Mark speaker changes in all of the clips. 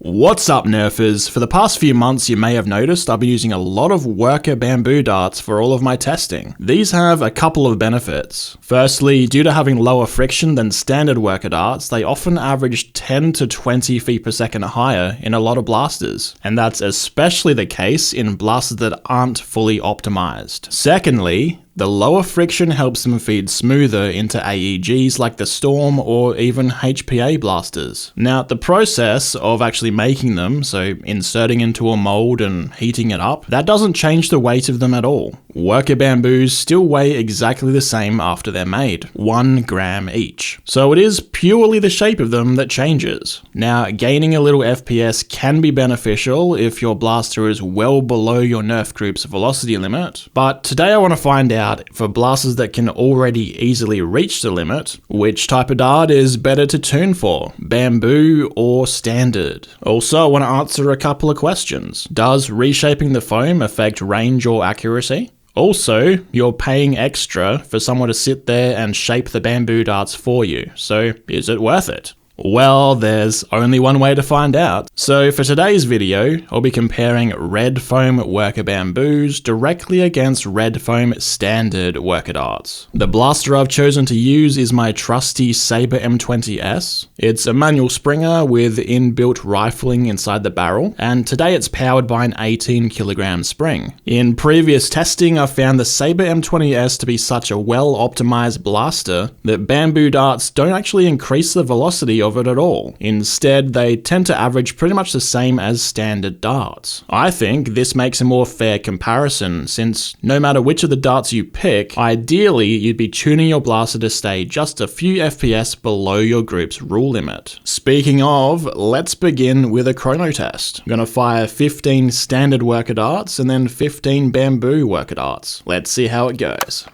Speaker 1: What's up, nerfers? For the past few months you may have noticed I've been using a lot of Worker Bamboo Darts for all of my testing. These have a couple of benefits. Firstly, due to having lower friction than standard Worker Darts, they often average 10 to 20 feet per second higher in a lot of blasters, and that's especially the case in blasters that aren't fully optimized. Secondly, the lower friction helps them feed smoother into AEGs like the Storm or even HPA blasters. Now, the process of actually making them, so inserting into a mold and heating it up, that doesn't change the weight of them at all. Worker bamboos still weigh exactly the same after they're made, 1 gram each. So it is purely the shape of them that changes. Now, gaining a little FPS can be beneficial if your blaster is well below your Nerf group's velocity limit, but today I want to find out for blasters that can already easily reach the limit, which type of dart is better to tune for, bamboo or standard. Also, I want to answer a couple of questions. Does reshaping the foam affect range or accuracy? Also, you're paying extra for someone to sit there and shape the bamboo darts for you, so is it worth it? Well, there's only one way to find out. So for today's video, I'll be comparing red foam Worker Bamboos directly against red foam standard Worker Darts. The blaster I've chosen to use is my trusty Sabre M20S. It's a manual Springer with inbuilt rifling inside the barrel, and today it's powered by an 18 kilogram spring. In previous testing, I've found the Sabre M20S to be such a well-optimized blaster that bamboo darts don't actually increase the velocity of it at all. Instead, they tend to average pretty much the same as standard darts. I think this makes a more fair comparison, since no matter which of the darts you pick, ideally you'd be tuning your blaster to stay just a few FPS below your group's rule limit. Speaking of, let's begin with a chrono test. I'm gonna fire 15 standard Worker Darts and then 15 bamboo Worker Darts. Let's see how it goes.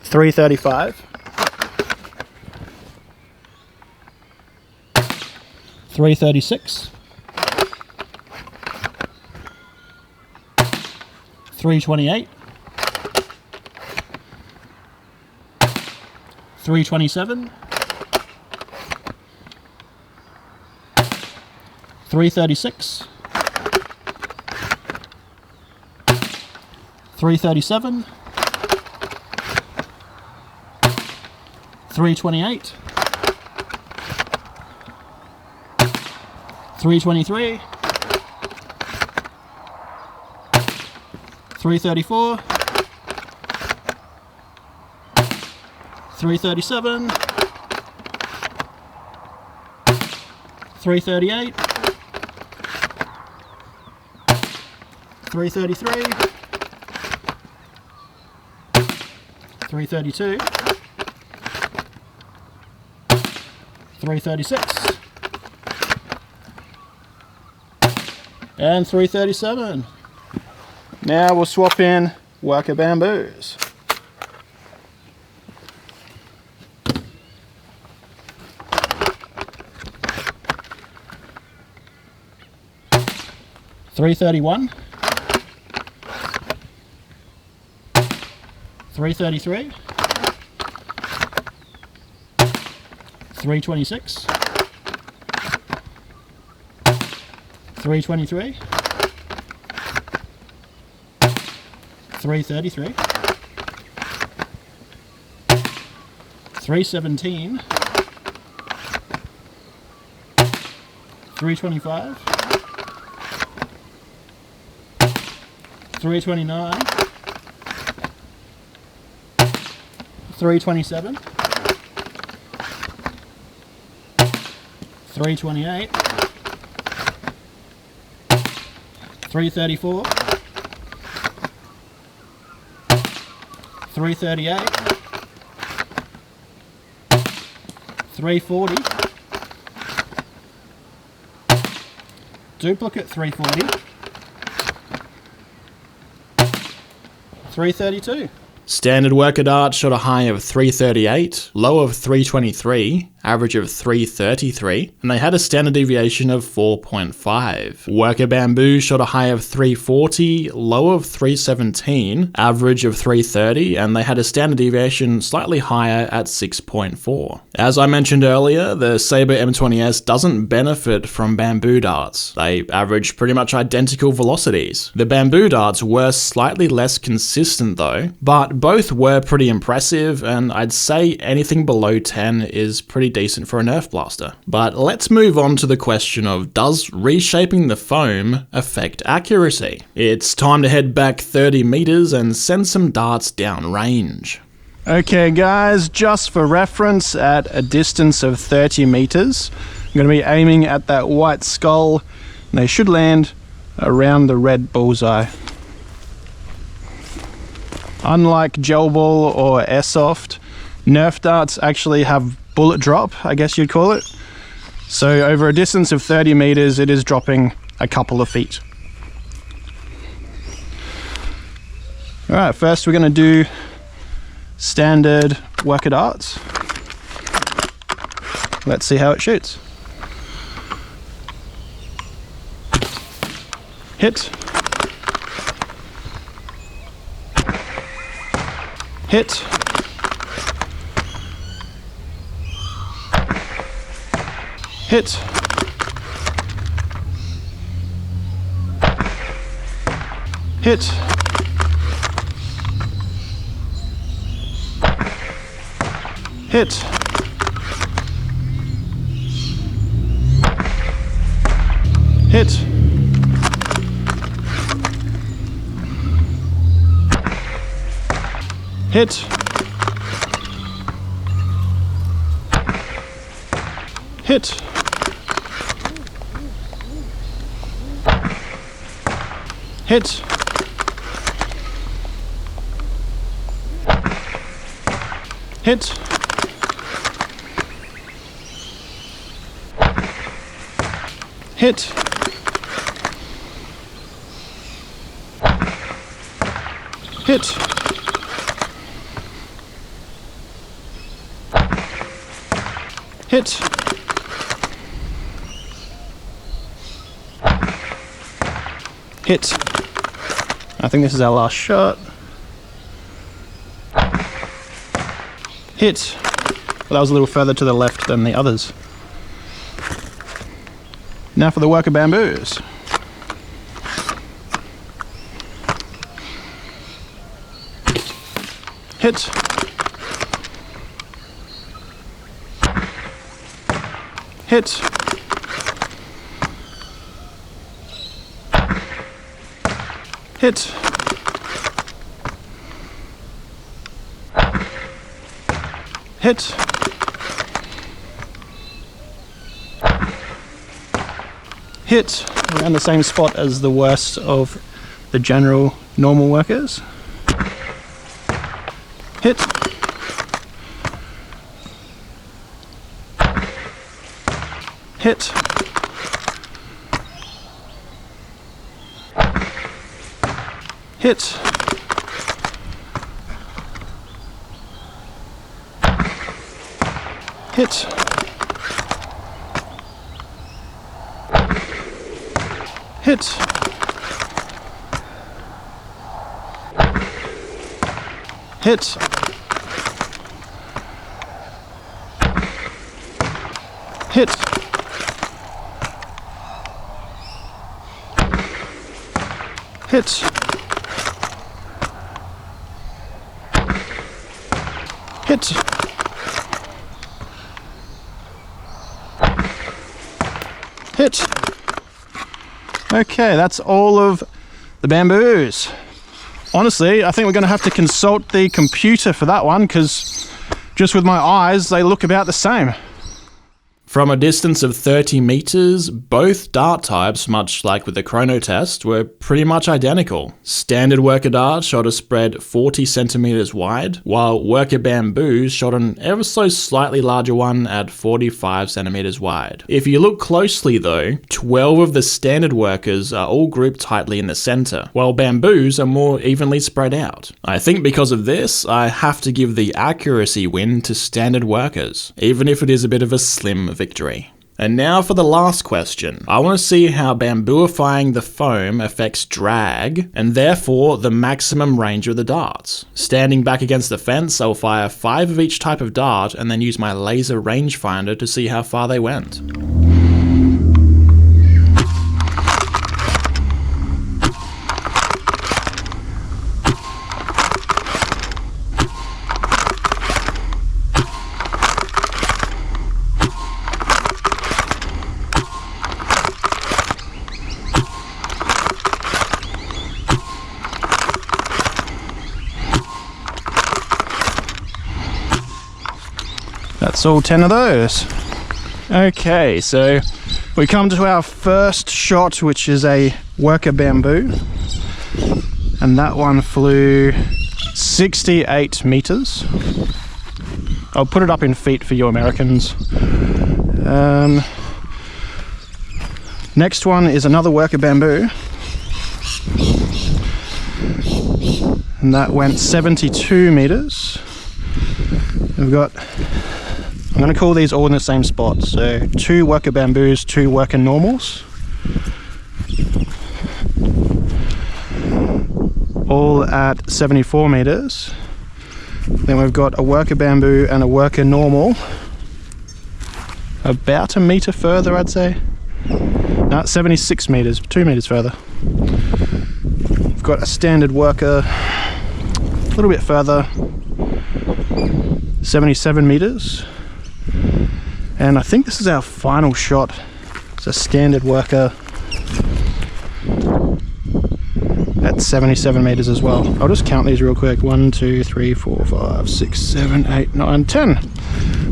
Speaker 1: 335, 336, 328, 327, 336, 337, 328, 323, 334, 337, 338, 333, 332, 336, and 337. Now we'll swap in Worker Bamboos. $331, $333, 326, 323, 333, 317, 325, 329, 327, 328, 334, 338, 340, duplicate 340, 332. Standard Worker Dart shot a high of 338, low of 323, average of 333, and they had a standard deviation of 4.5. Worker Bamboo shot a high of 340, low of 317, average of 330, and they had a standard deviation slightly higher at 6.4. As I mentioned earlier, the Sabre M20S doesn't benefit from bamboo darts. They average pretty much identical velocities. The bamboo darts were slightly less consistent though, but both were pretty impressive, and I'd say anything below 10 is pretty decent for a Nerf blaster. But let's move on to the question of, does reshaping the foam affect accuracy? It's time to head back 30 meters and send some darts down range. Okay guys, just for reference, at a distance of 30 meters, I'm going to be aiming at that white skull, and they should land around the red bullseye. Unlike gel ball or airsoft, Nerf darts actually have bullet drop, I guess you'd call it. So over a distance of 30 meters, it is dropping a couple of feet. Alright, first we're going to do standard worker darts. Let's see how it shoots. Hit. Hit. Hit. Hit. Hit. Hit. Hit. Hit. Hit. Hit. Hit. Hit. Hit. Hit. I think this is our last shot. Hit. Well, that was a little further to the left than the others. Now for the Worker Bamboos. Hit. Hit. Hit. Hit. Hit around the same spot as the worst of the general normal workers. Hit. Hit. Hit. Hit. Hit. Hit. Hit. Hit. Hit. Hit. Okay, that's all of the bamboos. Honestly, I think we're going to have to consult the computer for that one, because just with my eyes, they look about the same. From a distance of 30 meters, both dart types, much like with the Chrono Test, were pretty much identical. Standard Worker Dart shot a spread 40 centimeters wide, while Worker Bamboo shot an ever so slightly larger one at 45 centimeters wide. If you look closely though, 12 of the standard workers are all grouped tightly in the center, while Bamboos are more evenly spread out. I think because of this, I have to give the accuracy win to standard workers, even if it is a bit of a slim victory. And now for the last question. I want to see how bambooifying the foam affects drag, and therefore the maximum range of the darts. Standing back against the fence, I'll fire 5 of each type of dart and then use my laser rangefinder to see how far they went.
Speaker 2: That's all 10 of those. Okay, so we come to our first shot, which is a Worker Bamboo. And that one flew 68 meters. I'll put it up in feet for you Americans. Next one is another Worker Bamboo. And that went 72 meters. We've got, I'm going to call these all in the same spot. So 2 Worker Bamboos, 2 Worker Normals. All at 74 meters. Then we've got a Worker Bamboo and a Worker Normal. About a meter further, I'd say. No, 76 meters, 2 meters further. We've got a Standard Worker a little bit further. 77 meters, and I think this is our final shot. It's a Standard Worker at 77 meters as well. I'll just count these real quick. 1, 2, 3, 4, 5, 6, 7, 8, 9, 10.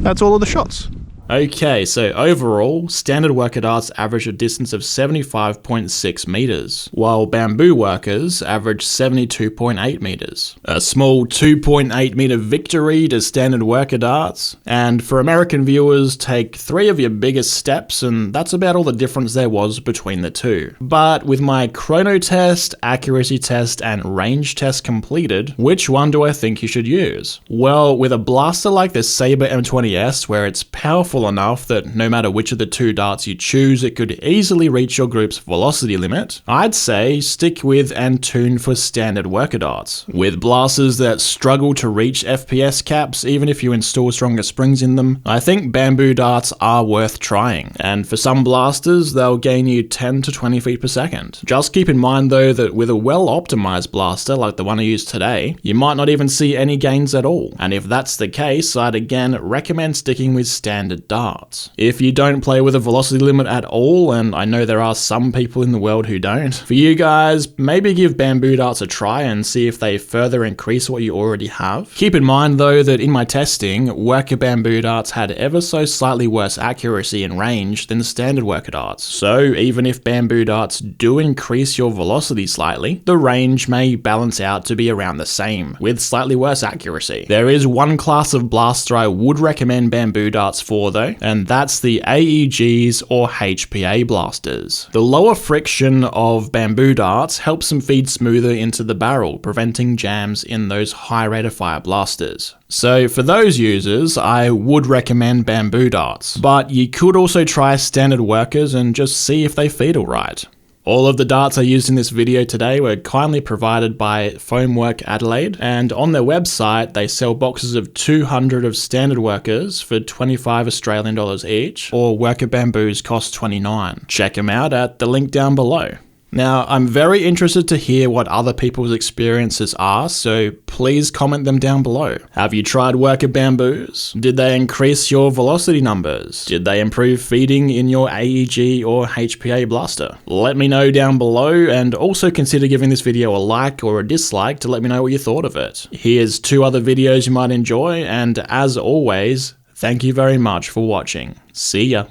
Speaker 2: That's all of the shots.
Speaker 1: Okay, so overall, standard worker darts average a distance of 75.6 meters, while bamboo workers average 72.8 meters. A small 2.8 meter victory to standard worker darts, and for American viewers, take 3 of your biggest steps, and that's about all the difference there was between the two. But with my chrono test, accuracy test, and range test completed, which one do I think you should use? Well, with a blaster like the Sabre M20S, where it's powerful enough that no matter which of the 2 darts you choose, it could easily reach your group's velocity limit, I'd say stick with and tune for standard worker darts. With blasters that struggle to reach FPS caps even if you install stronger springs in them, I think bamboo darts are worth trying, and for some blasters they'll gain you 10 to 20 feet per second. Just keep in mind though that with a well optimized blaster like the one I used today, you might not even see any gains at all, and if that's the case, I'd again recommend sticking with standard darts. If you don't play with a velocity limit at all, and I know there are some people in the world who don't, for you guys, maybe give bamboo darts a try and see if they further increase what you already have. Keep in mind though that in my testing, worker bamboo darts had ever so slightly worse accuracy and range than standard worker darts. So even if bamboo darts do increase your velocity slightly, the range may balance out to be around the same, with slightly worse accuracy. There is one class of blaster I would recommend bamboo darts for though, and that's the AEGs or HPA blasters. The lower friction of bamboo darts helps them feed smoother into the barrel, preventing jams in those high rate of fire blasters. So for those users, I would recommend bamboo darts, but you could also try standard workers and just see if they feed alright. All of the darts I used in this video today were kindly provided by Foamwork Adelaide, and on their website they sell boxes of 200 of standard workers for 25 Australian dollars each, or worker bamboos cost 29. Check them out at the link down below. Now, I'm very interested to hear what other people's experiences are, so please comment them down below. Have you tried worker bamboos? Did they increase your velocity numbers? Did they improve feeding in your AEG or HPA blaster? Let me know down below, and also consider giving this video a like or a dislike to let me know what you thought of it. Here's 2 other videos you might enjoy, and as always, Thank you very much for watching. See ya.